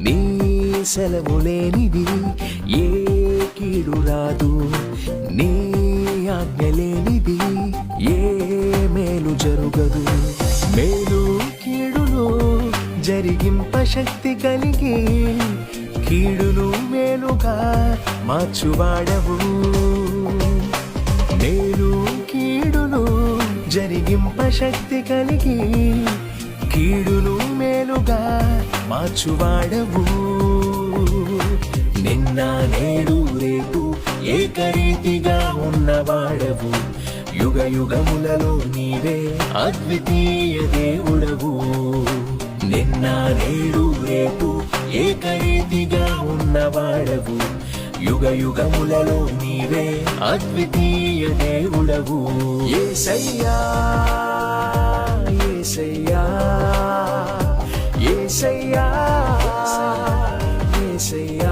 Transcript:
నీ సెలవు లేనిది ఏ కీడు రాదు, నీ ఆజ్ఞ లేనిది ఏ మేలు జరుగదు. మేలు కీడును జరిగింప శక్తి కలిగి కీడును మేలుగా మార్చువాడవు. మేలు కీడును జరిగింప శక్తి కలిగి కీడును మేలుగా మార్చువాడవు. నిన్న నేడు రేపు ఏకరీతిగా ఉన్నవాడవు. యుగ యుగములలో నీవే అద్వితీయ దేవుడవు. నిన్న నేడు రేపు ఏకరీతిగా ఉన్నవాడవు. యుగ యుగములలో నీవే అద్వితీయ దేవుడవు. యేసయ్యా యేసయ్యా యేసయ్యా యేసయ్యా